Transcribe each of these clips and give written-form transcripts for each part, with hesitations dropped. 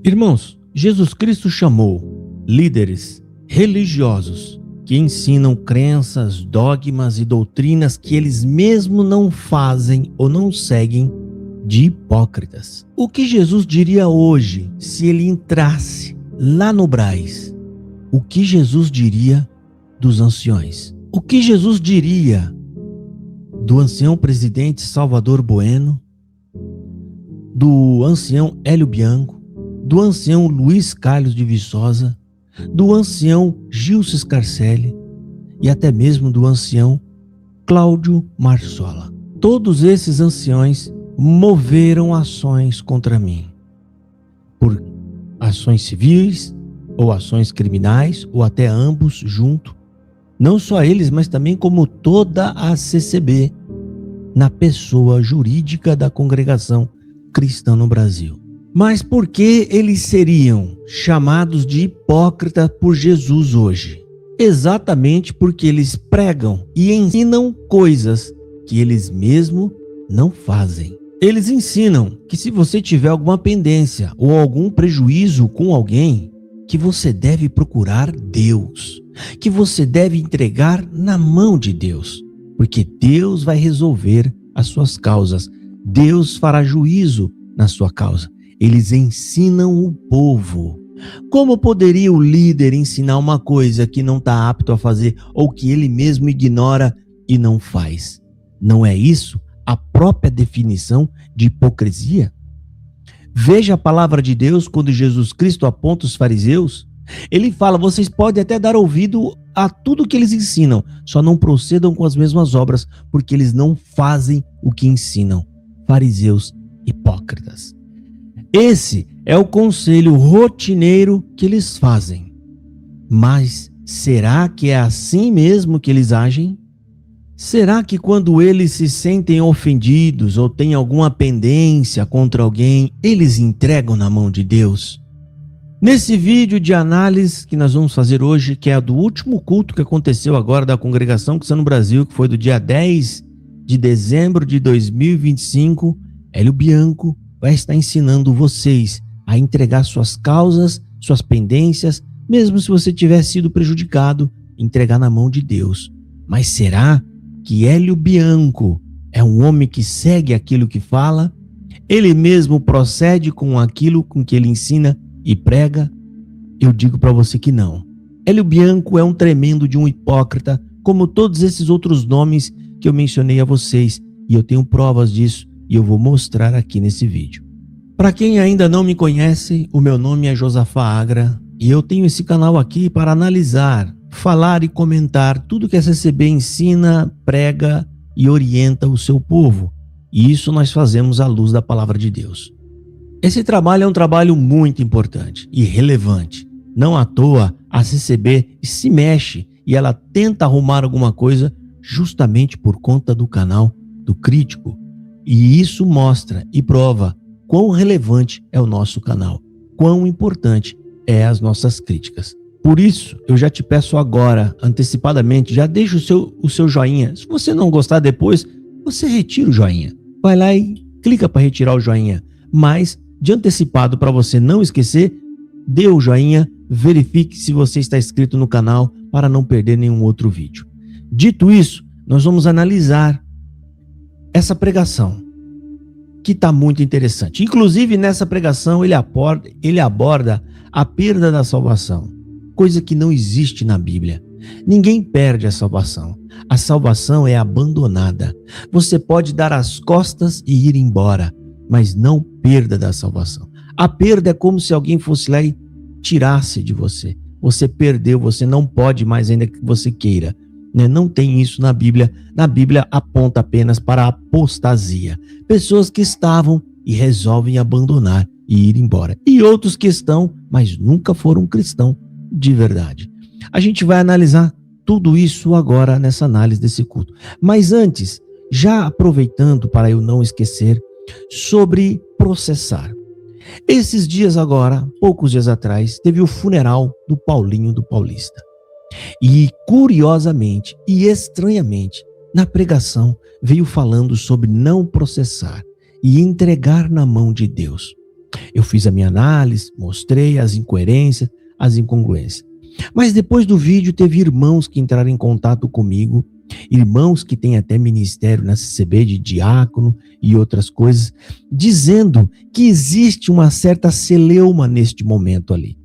Irmãos, Jesus Cristo chamou líderes religiosos que ensinam crenças, dogmas e doutrinas que eles mesmos não fazem ou não seguem de hipócritas. O que Jesus diria hoje se ele entrasse lá no Brás? O que Jesus diria dos anciões? O que Jesus diria do ancião presidente Salvador Bueno, do ancião Hélio Bianco, do ancião Luiz Carlos de Viçosa, do ancião Gilson Scarcelli e até mesmo do ancião Cláudio Marsola? Todos esses anciões moveram ações contra mim, por ações civis ou ações criminais, ou até ambos junto. Não só eles, mas também como toda a CCB, na pessoa jurídica da Congregação Cristã no Brasil. Mas por que eles seriam chamados de hipócritas por Jesus hoje? Exatamente porque eles pregam e ensinam coisas que eles mesmos não fazem. Eles ensinam que se você tiver alguma pendência ou algum prejuízo com alguém, que você deve procurar Deus, que você deve entregar na mão de Deus, porque Deus vai resolver as suas causas, Deus fará juízo na sua causa. Eles ensinam o povo. Como poderia o líder ensinar uma coisa que não está apto a fazer ou que ele mesmo ignora e não faz? Não é isso a própria definição de hipocrisia? Veja a palavra de Deus quando Jesus Cristo aponta os fariseus. Ele fala: vocês podem até dar ouvido a tudo que eles ensinam, só não procedam com as mesmas obras, porque eles não fazem o que ensinam. Fariseus hipócritas. Esse é o conselho rotineiro que eles fazem. Mas será que é assim mesmo que eles agem? Será que quando eles se sentem ofendidos ou têm alguma pendência contra alguém, eles entregam na mão de Deus? Nesse vídeo de análise que nós vamos fazer hoje, que é do último culto que aconteceu agora da Congregação Cristã no Brasil, que foi do dia 10 de dezembro de 2025, Hélio Bianco vai estar ensinando vocês a entregar suas causas, suas pendências, mesmo se você tiver sido prejudicado, entregar na mão de Deus. Mas será que Hélio Bianco é um homem que segue aquilo que fala? Ele mesmo procede com aquilo com que ele ensina e prega? Eu digo para você que não. Hélio Bianco é um tremendo de um hipócrita, como todos esses outros nomes que eu mencionei a vocês, e eu tenho provas disso e eu vou mostrar aqui nesse vídeo. Para quem ainda não me conhece, o meu nome é Josafá Agra e eu tenho esse canal aqui para analisar, falar e comentar tudo que a CCB ensina, prega e orienta o seu povo. E isso nós fazemos à luz da palavra de Deus. Esse trabalho é um trabalho muito importante e relevante. Não à toa a CCB se mexe e ela tenta arrumar alguma coisa justamente por conta do canal do Crítico. E isso mostra e prova quão relevante é o nosso canal, quão importante é as nossas críticas. Por isso, eu já te peço agora, antecipadamente, já deixa o seu joinha. Se você não gostar depois, você retira o joinha. Vai lá e clica para retirar o joinha. Mas, de antecipado, para você não esquecer, dê o joinha, verifique se você está inscrito no canal para não perder nenhum outro vídeo. Dito isso, nós vamos analisar essa pregação, que está muito interessante. Inclusive, nessa pregação, ele aborda a perda da salvação, coisa que não existe na Bíblia. Ninguém perde a salvação. A salvação é abandonada. Você pode dar as costas e ir embora, mas não perda da salvação. A perda é como se alguém fosse lá e tirasse de você. Você perdeu, você não pode mais, ainda que você queira. Não tem isso na Bíblia. Na Bíblia aponta apenas para a apostasia. Pessoas que estavam e resolvem abandonar e ir embora. E outros que estão, mas nunca foram cristãos de verdade. A gente vai analisar tudo isso agora nessa análise desse culto. Mas antes, já aproveitando para eu não esquecer, sobre processar. Esses dias agora, poucos dias atrás, teve o funeral do Paulinho do Paulista. E curiosamente e estranhamente, na pregação veio falando sobre não processar e entregar na mão de Deus. Eu fiz a minha análise, mostrei as incoerências, as incongruências. Mas depois do vídeo teve irmãos que entraram em contato comigo, irmãos que têm até ministério na CCB de diácono e outras coisas, dizendo que existe uma certa celeuma neste momento ali.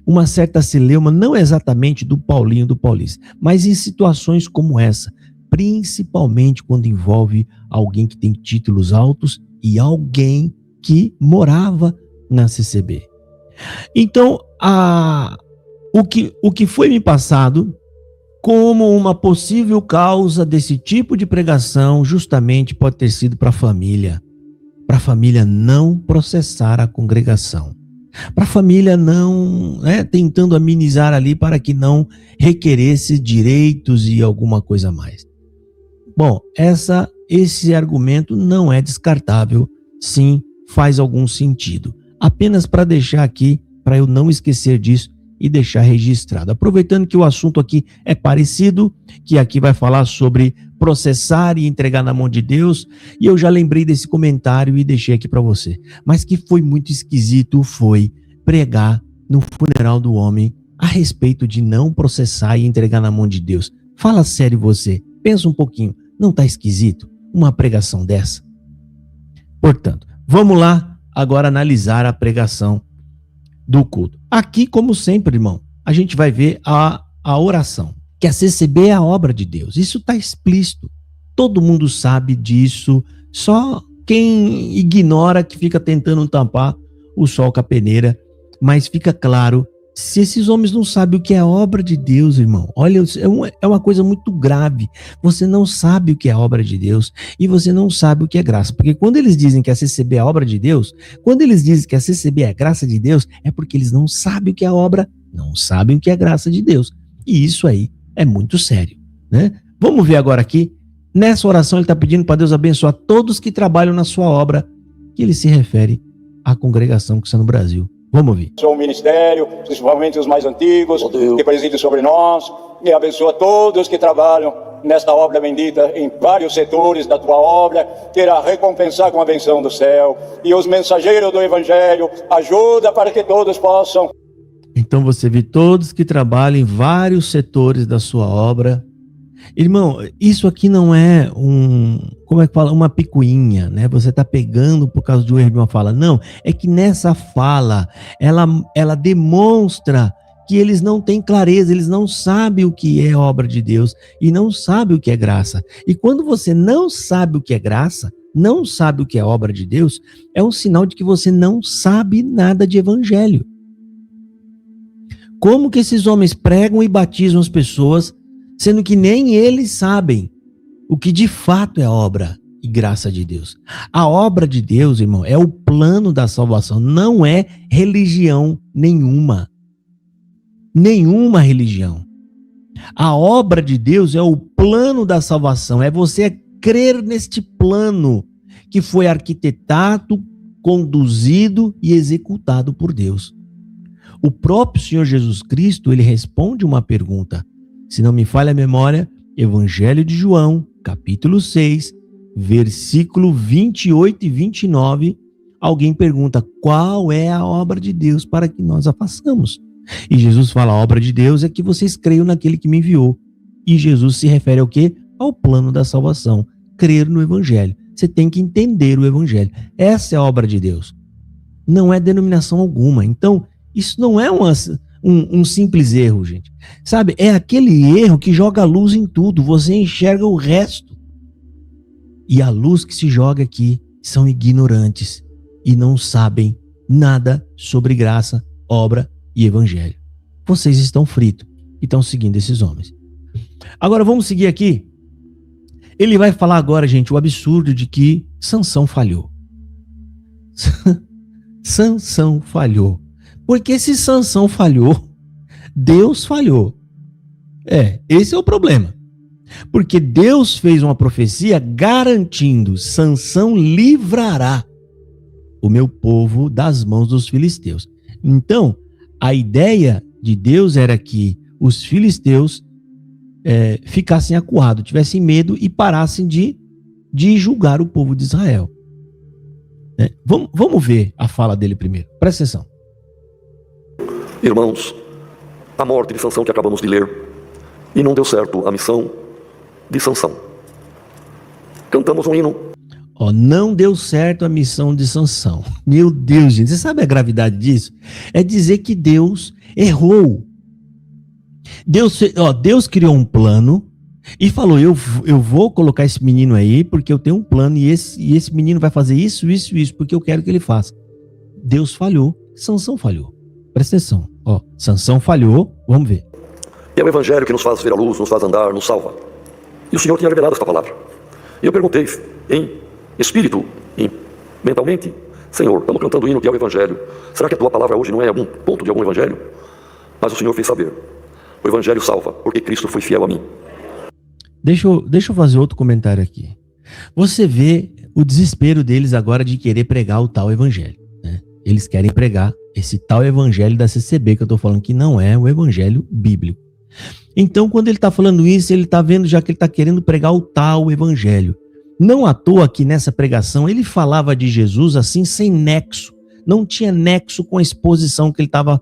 Uma certa celeuma, não exatamente do Paulinho do Paulista, mas em situações como essa, principalmente quando envolve alguém que tem títulos altos e alguém que morava na CCB. Então, o que foi me passado como uma possível causa desse tipo de pregação, justamente pode ter sido para a família não processar a congregação, para a família não, tentando amenizar ali para que não requeresse direitos e alguma coisa a mais. Bom, esse argumento não é descartável, sim, faz algum sentido. Apenas para deixar aqui, para eu não esquecer disso e deixar registrado. Aproveitando que o assunto aqui é parecido, que aqui vai falar sobre processar e entregar na mão de Deus, e eu já lembrei desse comentário e deixei aqui para você. Mas que foi muito esquisito foi pregar no funeral do homem a respeito de não processar e entregar na mão de Deus. Fala sério você, pensa um pouquinho, não está esquisito uma pregação dessa? Portanto, vamos lá agora analisar a pregação do culto. Aqui, como sempre, irmão, a gente vai ver a oração, que a CCB é a obra de Deus. Isso está explícito. Todo mundo sabe disso, só quem ignora que fica tentando tampar o sol com a peneira, mas fica claro, se esses homens não sabem o que é a obra de Deus, irmão, olha, é uma coisa muito grave. Você não sabe o que é a obra de Deus e você não sabe o que é graça. Porque quando eles dizem que a CCB é a obra de Deus, quando eles dizem que a CCB é a graça de Deus, é porque eles não sabem o que é a obra, não sabem o que é a graça de Deus. E isso aí é muito sério, né? Vamos ver agora aqui, nessa oração ele está pedindo para Deus abençoar todos que trabalham na sua obra, que ele se refere à congregação que está no Brasil. Vamos ouvir. Sou o ministério, principalmente os mais antigos, que presidem sobre nós, e abençoa todos que trabalham nesta obra bendita, em vários setores da tua obra, queira recompensar com a benção do céu, e os mensageiros do Evangelho, ajuda para que todos possam. Então você vê todos que trabalham em vários setores da sua obra. Irmão, isso aqui não é uma picuinha, né? Você está pegando por causa de um erro de uma fala. Não, é que nessa fala, ela demonstra que eles não têm clareza, eles não sabem o que é obra de Deus e não sabem o que é graça. E quando você não sabe o que é graça, não sabe o que é obra de Deus, é um sinal de que você não sabe nada de evangelho. Como que esses homens pregam e batizam as pessoas, sendo que nem eles sabem o que de fato é obra e graça de Deus? A obra de Deus, irmão, é o plano da salvação, não é religião nenhuma. Nenhuma religião. A obra de Deus é o plano da salvação, é você crer neste plano que foi arquitetado, conduzido e executado por Deus. O próprio Senhor Jesus Cristo, ele responde uma pergunta. Se não me falha a memória, Evangelho de João, capítulo 6, versículo 28 e 29, alguém pergunta, qual é a obra de Deus para que nós a façamos? E Jesus fala, a obra de Deus é que vocês creiam naquele que me enviou. E Jesus se refere ao quê? Ao plano da salvação, crer no Evangelho. Você tem que entender o Evangelho. Essa é a obra de Deus. Não é denominação alguma. Então, isso não é um simples erro, gente. Sabe, é aquele erro que joga luz em tudo, você enxerga o resto. E a luz que se joga aqui são ignorantes e não sabem nada sobre graça, obra e evangelho. Vocês estão fritos e estão seguindo esses homens. Agora vamos seguir aqui. Ele vai falar agora, gente, o absurdo de que Sansão falhou. Sansão falhou. Porque se Sansão falhou, Deus falhou. Esse é o problema. Porque Deus fez uma profecia garantindo, Sansão livrará. o meu povo das mãos dos filisteus. Então, a ideia de Deus era que os filisteus ficassem acuados, tivessem medo e parassem de julgar o povo de Israel. Vamos ver a fala dele primeiro. Presta atenção. Irmãos, a morte de Sansão que acabamos de ler, e não deu certo a missão de Sansão. Cantamos um hino. Não deu certo a missão de Sansão. Meu Deus, gente, você sabe a gravidade disso? É dizer que Deus errou. Deus criou um plano e falou, eu vou colocar esse menino aí porque eu tenho um plano e esse menino vai fazer isso, porque eu quero que ele faça. Deus falhou, Sansão falhou. Presta atenção. Sansão falhou, vamos ver. E é o evangelho que nos faz ver a luz, nos faz andar, nos salva. E o Senhor tinha revelado esta palavra. E eu perguntei em espírito e mentalmente, Senhor, estamos cantando o hino que é o evangelho. Será que a tua palavra hoje não é algum ponto de algum evangelho? Mas o Senhor fez saber. O evangelho salva, porque Cristo foi fiel a mim. Deixa eu fazer outro comentário aqui. Você vê o desespero deles agora de querer pregar o tal evangelho, né? Eles querem pregar esse tal evangelho da CCB, que eu estou falando que não é o evangelho bíblico. Então, quando ele está falando isso, ele está vendo já que ele está querendo pregar o tal evangelho. Não à toa que nessa pregação ele falava de Jesus assim, sem nexo. Não tinha nexo com a exposição que ele estava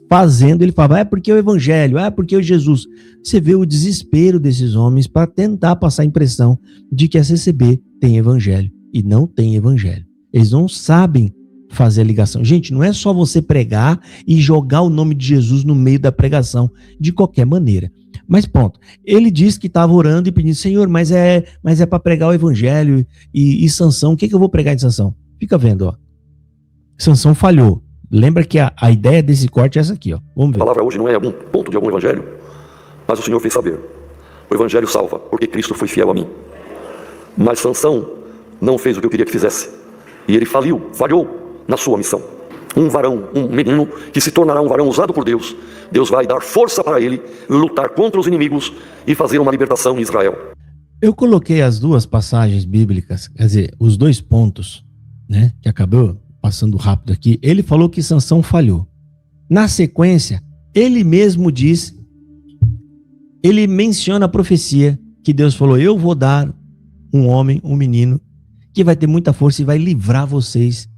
fazendo. Ele falava, porque o evangelho, porque o Jesus. Você vê o desespero desses homens para tentar passar a impressão de que a CCB tem evangelho. E não tem evangelho. Eles não sabem fazer a ligação. Gente, não é só você pregar e jogar o nome de Jesus no meio da pregação de qualquer maneira. Mas pronto, ele disse que estava orando e pedindo, Senhor, mas é para pregar o evangelho e Sansão, o que eu vou pregar em Sansão? Fica vendo, Sansão falhou. Lembra que a ideia desse corte é essa aqui, Vamos ver. A palavra hoje não é algum ponto de algum evangelho, mas o Senhor fez saber. O evangelho salva, porque Cristo foi fiel a mim. Mas Sansão não fez o que eu queria que fizesse. E ele falhou na sua missão. Um varão, um menino que se tornará um varão usado por Deus. Deus vai dar força para ele lutar contra os inimigos e fazer uma libertação em Israel. Eu coloquei as duas passagens bíblicas, quer dizer, os dois pontos, né, que acabou passando rápido aqui. Ele falou que Sansão falhou. Na sequência, ele mesmo diz, ele menciona a profecia que Deus falou, eu vou dar um homem, um menino, que vai ter muita força e vai livrar vocês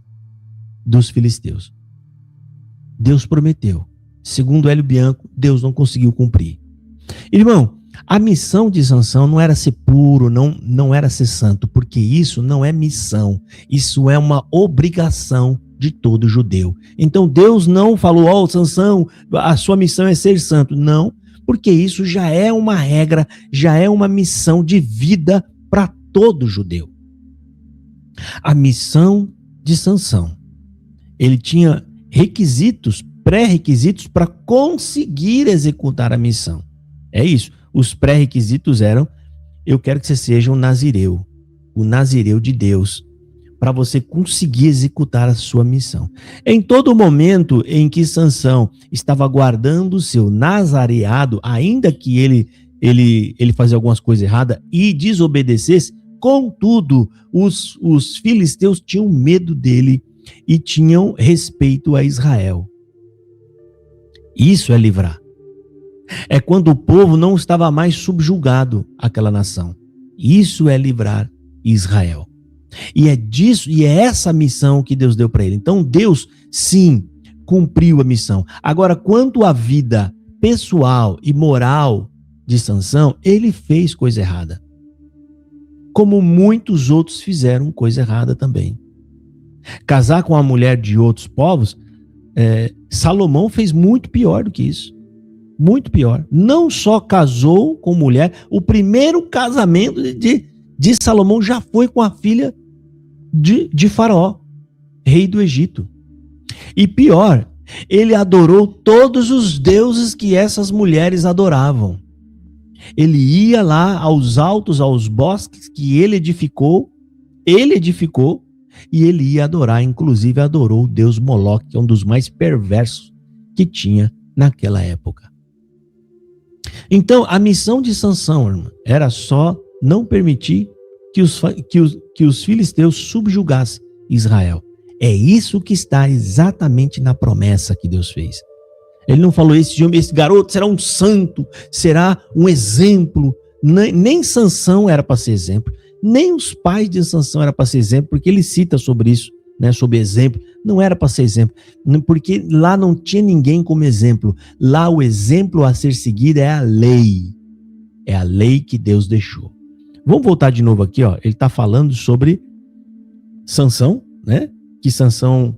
dos filisteus. Deus prometeu. Segundo Hélio Bianco, Deus não conseguiu cumprir. Irmão, a missão de Sansão não era ser puro, não era ser santo, porque isso não é missão, isso é uma obrigação de todo judeu. Então Deus não falou, Sansão, a sua missão é ser santo. Não, porque isso já é uma regra, já é uma missão de vida para todo judeu. A missão de Sansão, ele tinha requisitos, pré-requisitos para conseguir executar a missão. É isso. Os pré-requisitos eram, eu quero que você seja um nazireu, o nazireu de Deus, para você conseguir executar a sua missão. Em todo momento em que Sansão estava guardando o seu nazareado, ainda que ele fazia algumas coisas erradas e desobedecesse, contudo, os filisteus tinham medo dele e tinham respeito a Israel. Isso é livrar. É quando o povo não estava mais subjugado àquela nação. Isso é livrar Israel. E é essa missão que Deus deu para ele. Então Deus, sim, cumpriu a missão. Agora, quanto à vida pessoal e moral de Sansão, ele fez coisa errada. Como muitos outros fizeram coisa errada também. Casar com uma mulher de outros povos, Salomão fez muito pior do que isso. Muito pior. Não só casou com mulher, o primeiro casamento de Salomão já foi com a filha de Faraó, rei do Egito. E pior, ele adorou todos os deuses que essas mulheres adoravam. Ele ia lá aos altos, aos bosques que ele edificou, e ele ia adorar, inclusive adorou o deus Moloque, que é um dos mais perversos que tinha naquela época. Então, a missão de Sansão, irmão, era só não permitir que os filisteus subjugassem Israel. É isso que está exatamente na promessa que Deus fez. Ele não falou, esse garoto será um santo, será um exemplo. Nem Sansão era para ser exemplo, nem os pais de Sansão era para ser exemplo, porque ele cita sobre isso, né, sobre exemplo. Não era para ser exemplo, porque lá não tinha ninguém como exemplo. Lá o exemplo a ser seguido é a lei. É a lei que Deus deixou. Vamos voltar de novo aqui, ó. Ele está falando sobre Sansão, né? Que Sansão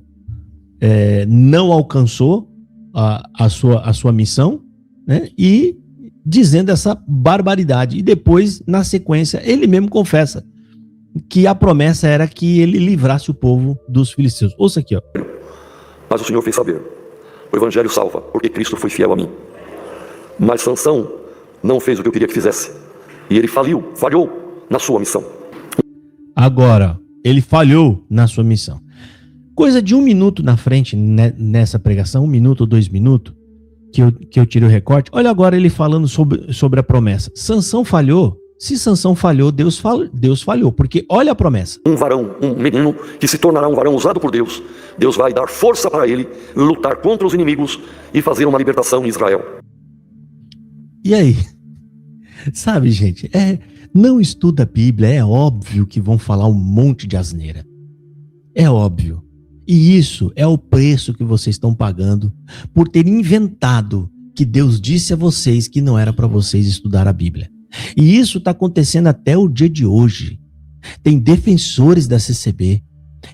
não alcançou a sua missão, né? E dizendo essa barbaridade. E depois, na sequência, ele mesmo confessa que a promessa era que ele livrasse o povo dos filisteus. Ouça aqui, ó. Mas o Senhor fez saber: o evangelho salva, porque Cristo foi fiel a mim. Mas Sansão não fez o que eu queria que fizesse. E ele falhou na sua missão. Agora, ele falhou na sua missão. Coisa de 1 minuto na frente nessa pregação, 1 minuto ou 2 minutos, que eu tirei o recorte. Olha agora ele falando sobre a promessa. Sansão falhou. Se Sansão falhou, Deus falhou. Porque olha a promessa. Um varão, um menino, que se tornará um varão usado por Deus. Deus vai dar força para ele, lutar contra os inimigos e fazer uma libertação em Israel. E aí? Sabe, gente, não estuda a Bíblia, é óbvio que vão falar um monte de asneira. É óbvio. E isso é o preço que vocês estão pagando por ter inventado que Deus disse a vocês que não era para vocês estudar a Bíblia. E isso está acontecendo até o dia de hoje. Tem defensores da CCB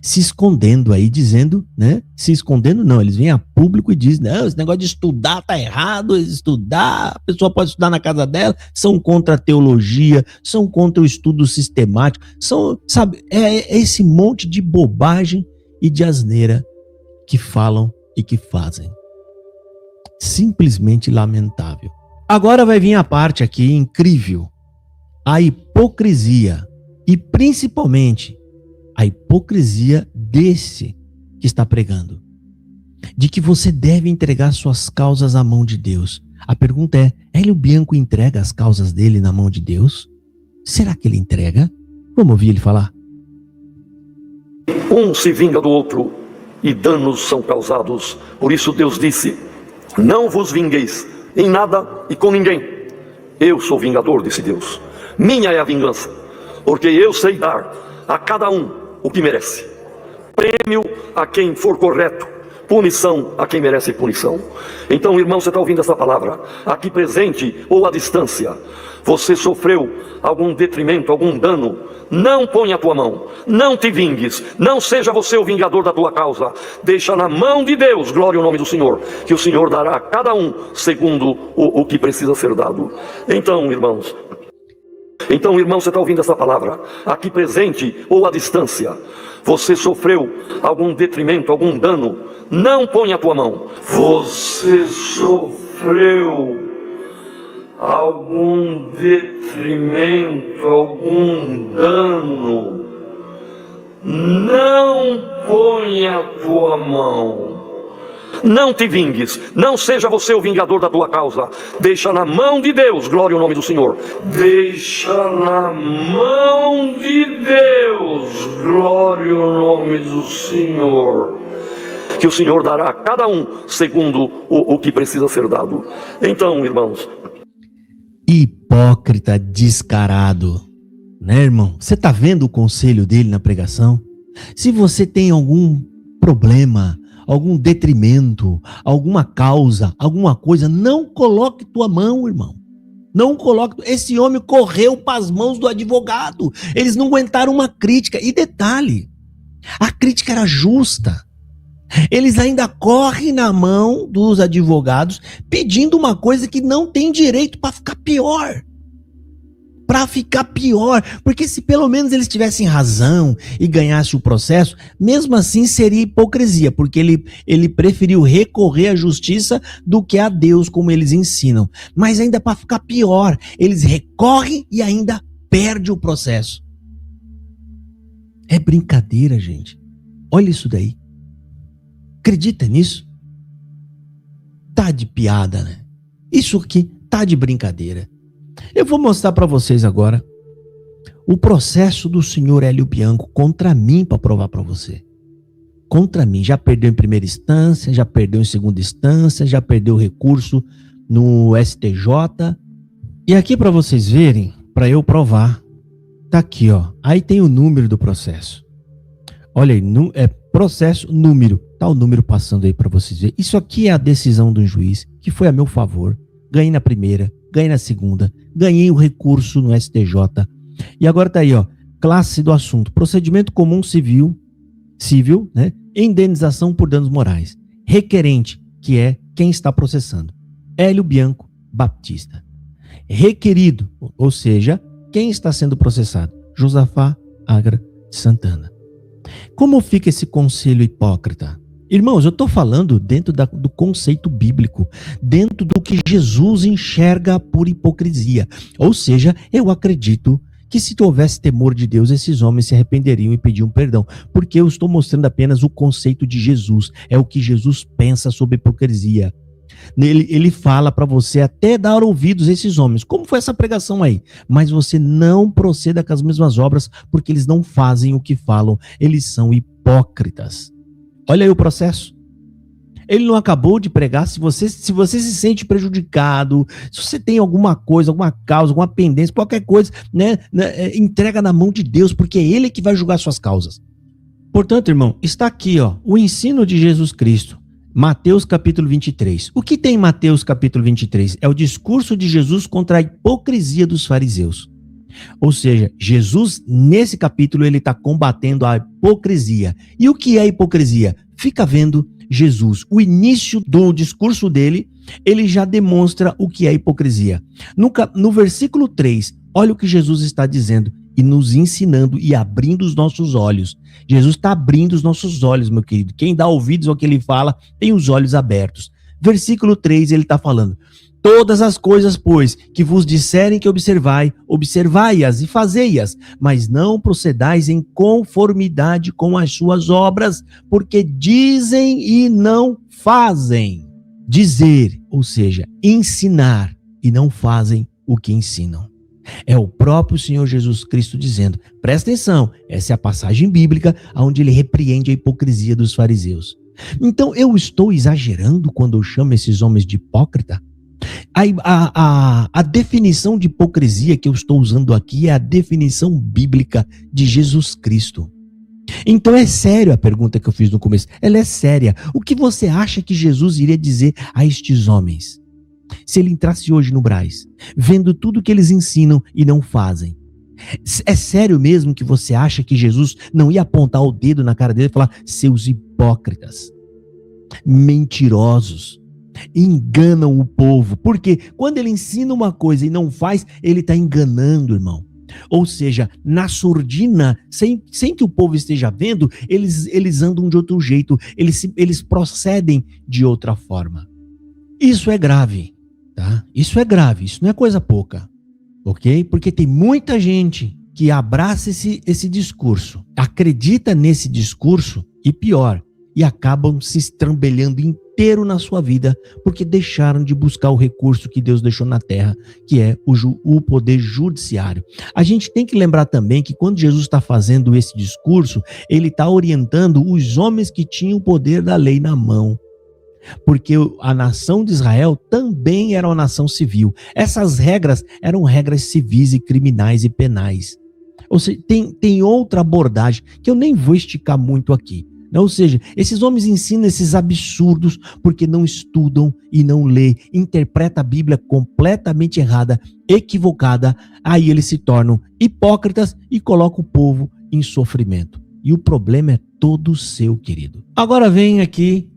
se escondendo aí, dizendo, né? Se escondendo não, eles vêm a público e dizem, não, esse negócio de estudar tá errado, estudar, a pessoa pode estudar na casa dela, são contra a teologia, são contra o estudo sistemático, sabe, esse monte de bobagem e de asneira que falam e que fazem. Simplesmente lamentável. Agora vai vir a parte aqui incrível, a hipocrisia, e principalmente a hipocrisia desse que está pregando, de que você deve entregar suas causas à mão de Deus. A pergunta é, Hélio Bianco entrega as causas dele na mão de Deus? Será que ele entrega? Vamos ouvir ele falar. Um se vinga do outro e danos são causados. Por isso Deus disse, não vos vingueis em nada e com ninguém. Eu sou vingador, disse Deus. Minha é a vingança, porque eu sei dar a cada um o que merece. Prêmio a quem for correto, punição a quem merece punição. Então, irmão, você está ouvindo essa palavra? Aqui presente ou à distância, você sofreu algum detrimento, algum dano, não ponha a tua mão, não te vingues, não seja você o vingador da tua causa, deixa na mão de Deus, glória ao nome do Senhor, que o Senhor dará a cada um segundo o que precisa ser dado. Então, irmãos, você está ouvindo essa palavra? Aqui presente ou à distância, você sofreu algum detrimento, algum dano, não ponha a tua mão. Você sofreu algum detrimento, algum dano, não ponha a tua mão. Não te vingues, não seja você o vingador da tua causa, deixa na mão de Deus, glória ao nome do Senhor. Deixa na mão de Deus, glória ao nome do Senhor, que o Senhor dará a cada um segundo o que precisa ser dado. Então, irmãos, hipócrita descarado, né, irmão? Você está vendo o conselho dele na pregação? Se você tem algum problema, algum detrimento, alguma causa, alguma coisa, não coloque tua mão, irmão. Não coloque. Esse homem correu para as mãos do advogado. Eles não aguentaram uma crítica. E detalhe, a crítica era justa. Eles ainda correm na mão dos advogados pedindo uma coisa que não tem direito para ficar pior. Para ficar pior, porque se pelo menos eles tivessem razão e ganhassem o processo, mesmo assim seria hipocrisia, porque ele preferiu recorrer à justiça do que a Deus, como eles ensinam. Mas ainda para ficar pior, eles recorrem e ainda perdem o processo. É brincadeira, gente. Olha isso daí. Acredita nisso? Tá de piada, né? Isso aqui tá de brincadeira. Eu vou mostrar para vocês agora o processo do senhor Hélio Bianco contra mim para provar para você. contra mim. Já perdeu em primeira instância, já perdeu em segunda instância, já perdeu recurso no STJ. E aqui para vocês verem, para eu provar, tá aqui, ó. Aí tem o número do processo. Olha aí, é processo, número. Tá o número passando aí para vocês verem. Isso aqui é a decisão do juiz, que foi a meu favor. Ganhei na primeira, ganhei na segunda, ganhei o recurso no STJ. E agora tá aí, ó. Classe do assunto. Procedimento comum civil, né? Indenização por danos morais. Requerente, que é quem está processando. Hélio Bianco Baptista. Requerido, ou seja, quem está sendo processado? Josafá Agra de Santana. Como fica esse conselho hipócrita? Irmãos, eu estou falando dentro do conceito bíblico, dentro do que Jesus enxerga por hipocrisia. Ou seja, eu acredito que se houvesse temor de Deus, esses homens se arrependeriam e pediam perdão, porque eu estou mostrando apenas o conceito de Jesus, é o que Jesus pensa sobre hipocrisia. Ele fala para você até dar ouvidos a esses homens. Como foi essa pregação aí? Mas você não proceda com as mesmas obras, porque eles não fazem o que falam. Eles são hipócritas. Olha aí o processo. Ele não acabou de pregar. Se você se sente prejudicado, se você tem alguma coisa, alguma causa, alguma pendência, qualquer coisa, né, entrega na mão de Deus, porque é Ele que vai julgar suas causas. Portanto, irmão, está aqui, ó, o ensino de Jesus Cristo. Mateus capítulo 23. O que tem em Mateus capítulo 23? É o discurso de Jesus contra a hipocrisia dos fariseus. Ou seja, Jesus, nesse capítulo, ele está combatendo a hipocrisia. E o que é hipocrisia? Fica vendo Jesus. O início do discurso dele, ele já demonstra o que é hipocrisia. No versículo 3, olha o que Jesus está dizendo e nos ensinando e abrindo os nossos olhos. Jesus está abrindo os nossos olhos, meu querido. Quem dá ouvidos ao que ele fala, tem os olhos abertos. Versículo 3, ele está falando: todas as coisas, pois, que vos disserem que observai-as e fazei-as, mas não procedais em conformidade com as suas obras, porque dizem e não fazem. Dizer, ou seja, ensinar, e não fazem o que ensinam. É o próprio Senhor Jesus Cristo dizendo, presta atenção, essa é a passagem bíblica onde ele repreende a hipocrisia dos fariseus. Então eu estou exagerando quando eu chamo esses homens de hipócrita? A definição de hipocrisia que eu estou usando aqui é a definição bíblica de Jesus Cristo. Então é sério a pergunta que eu fiz no começo, ela é séria. O que você acha que Jesus iria dizer a estes homens? Se ele entrasse hoje no Brás, vendo tudo que eles ensinam e não fazem, é sério mesmo que você acha que Jesus não ia apontar o dedo na cara dele e falar, seus hipócritas, mentirosos, enganam o povo? Porque quando ele ensina uma coisa e não faz, ele está enganando, irmão. Ou seja, na surdina, sem que o povo esteja vendo, eles andam de outro jeito, eles procedem de outra forma. Isso é grave. Tá? Isso é grave, isso não é coisa pouca, ok? Porque tem muita gente que abraça esse discurso, acredita nesse discurso e pior, e acabam se estrambelhando inteiro na sua vida porque deixaram de buscar o recurso que Deus deixou na terra, que é o poder judiciário. A gente tem que lembrar também que quando Jesus está fazendo esse discurso, ele está orientando os homens que tinham o poder da lei na mão. Porque a nação de Israel também era uma nação civil. Essas regras eram regras civis e criminais e penais. Ou seja, tem outra abordagem que eu nem vou esticar muito aqui. Ou seja, esses homens ensinam esses absurdos porque não estudam e não lê, interpreta a Bíblia completamente errada, equivocada, aí eles se tornam hipócritas e colocam o povo em sofrimento. E o problema é todo seu, querido. Agora vem aqui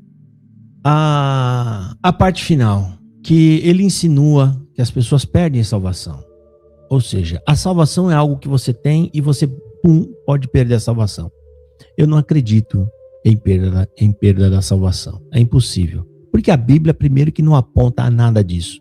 a parte final, que ele insinua que as pessoas perdem a salvação. Ou seja, a salvação é algo que você tem e você pode perder a salvação. Eu não acredito em perda da salvação. É impossível. Porque a Bíblia, primeiro, que não aponta a nada disso.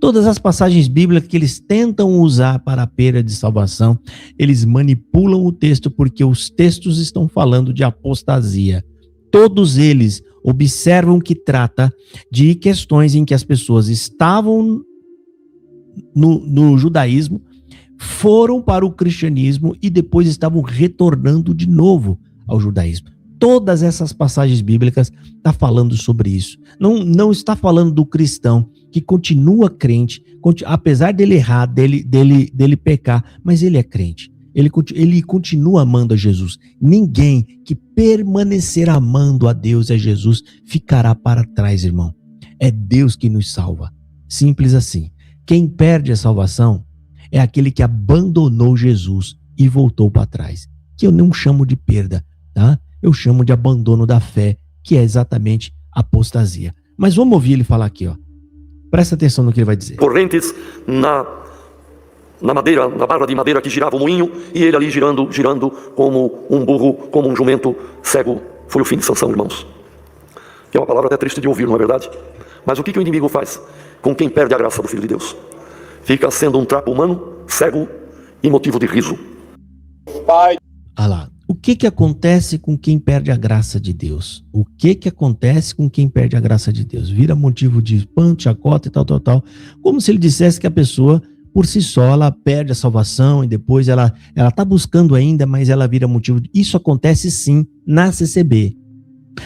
Todas as passagens bíblicas que eles tentam usar para a perda de salvação, eles manipulam o texto porque os textos estão falando de apostasia. Todos eles observam que trata de questões em que as pessoas estavam no judaísmo, foram para o cristianismo e depois estavam retornando de novo ao judaísmo. Todas essas passagens bíblicas estão falando sobre isso. Não está falando do cristão que continua crente, apesar dele errar, dele pecar, mas ele é crente. Ele continua amando a Jesus. Ninguém que permanecer amando a Deus e a Jesus ficará para trás, irmão. É Deus que nos salva. Simples assim. Quem perde a salvação é aquele que abandonou Jesus e voltou para trás. Que eu não chamo de perda, tá? Eu chamo de abandono da fé, que é exatamente apostasia. Mas vamos ouvir ele falar aqui, ó. Presta atenção no que ele vai dizer. Correntes na madeira, na barra de madeira que girava o moinho, e ele ali girando como um burro, como um jumento cego. Foi o fim de Sansão, irmãos. Que é uma palavra até triste de ouvir, não é verdade? Mas o que o inimigo faz com quem perde a graça do Filho de Deus? Fica sendo um trapo humano, cego e motivo de riso. Pai. Ah lá. O que acontece com quem perde a graça de Deus? O que acontece com quem perde a graça de Deus? Vira motivo de espanto, chacota e tal. Como se ele dissesse que a pessoa, por si só, ela perde a salvação e depois ela está buscando ainda, mas ela vira motivo. Isso acontece sim na CCB.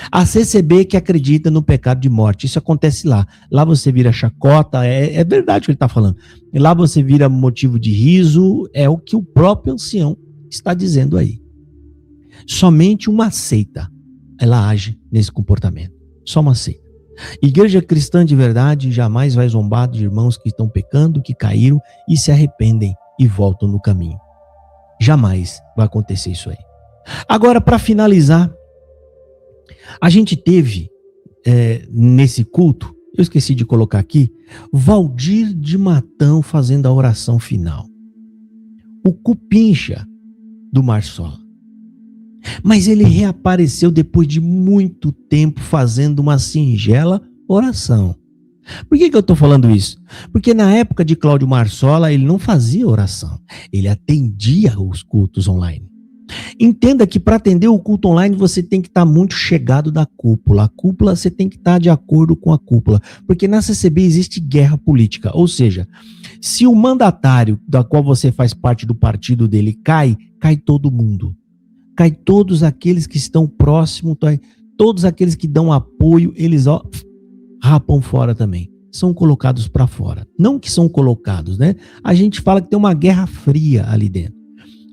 A CCB que acredita no pecado de morte. Isso acontece lá. Lá você vira chacota, é verdade o que ele está falando. Lá você vira motivo de riso, é o que o próprio ancião está dizendo aí. Somente uma seita, ela age nesse comportamento. Só uma seita. Igreja cristã de verdade jamais vai zombar de irmãos que estão pecando, que caíram e se arrependem e voltam no caminho. Jamais vai acontecer isso aí. Agora, para finalizar, a gente teve nesse culto, eu esqueci de colocar aqui, Valdir de Matão fazendo a oração final. O cupincha do Marsola. Mas ele reapareceu depois de muito tempo fazendo uma singela oração. Por que eu estou falando isso? Porque na época de Cláudio Marsola ele não fazia oração, ele atendia os cultos online. Entenda que para atender o culto online você tem que estar muito chegado da cúpula. A cúpula você tem que estar de acordo com a cúpula, porque na CCB existe guerra política, ou seja, se o mandatário da qual você faz parte do partido dele cai todo mundo. Cai todos aqueles que estão próximos, todos aqueles que dão apoio, eles rapam fora também. São colocados para fora. Não que são colocados, né? A gente fala que tem uma guerra fria ali dentro.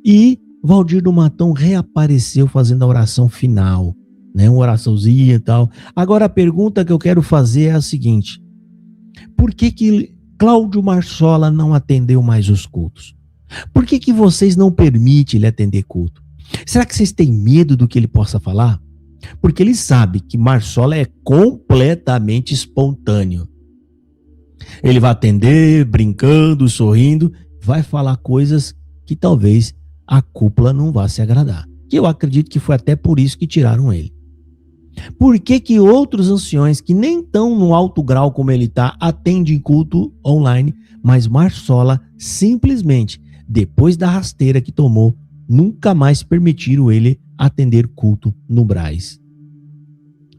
E Valdir do Matão reapareceu fazendo a oração final, né? Uma oraçãozinha e tal. Agora a pergunta que eu quero fazer é a seguinte: por que Cláudio Marsola não atendeu mais os cultos? Por que vocês não permitem ele atender culto? Será que vocês têm medo do que ele possa falar? Porque ele sabe que Marsola é completamente espontâneo. Ele vai atender, brincando, sorrindo, vai falar coisas que talvez a cúpula não vá se agradar. Que eu acredito que foi até por isso que tiraram ele. Por que outros anciões que nem estão no alto grau como ele está, atendem culto online, mas Marsola simplesmente, depois da rasteira que tomou, nunca mais permitiram ele atender culto no Brás?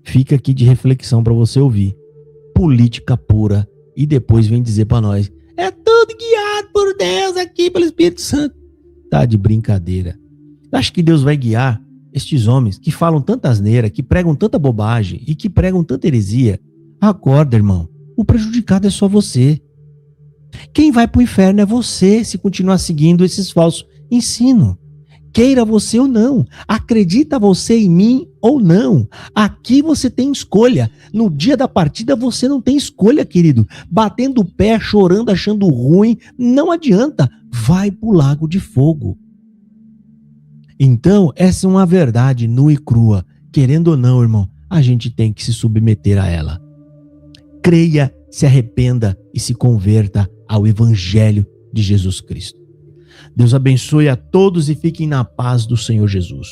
Fica aqui de reflexão para você ouvir. Política pura. E depois vem dizer para nós, é tudo guiado por Deus aqui, pelo Espírito Santo. Tá de brincadeira. Acho que Deus vai guiar estes homens que falam tanta asneira, que pregam tanta bobagem e que pregam tanta heresia. Acorda, irmão. O prejudicado é só você. Quem vai para o inferno é você se continuar seguindo esses falsos ensinos. Queira você ou não, acredita você em mim ou não, aqui você tem escolha. No dia da partida você não tem escolha, querido. Batendo o pé, chorando, achando ruim, não adianta, vai pro lago de fogo. Então, essa é uma verdade nua e crua. Querendo ou não, irmão, a gente tem que se submeter a ela. Creia, se arrependa e se converta ao Evangelho de Jesus Cristo. Deus abençoe a todos e fiquem na paz do Senhor Jesus.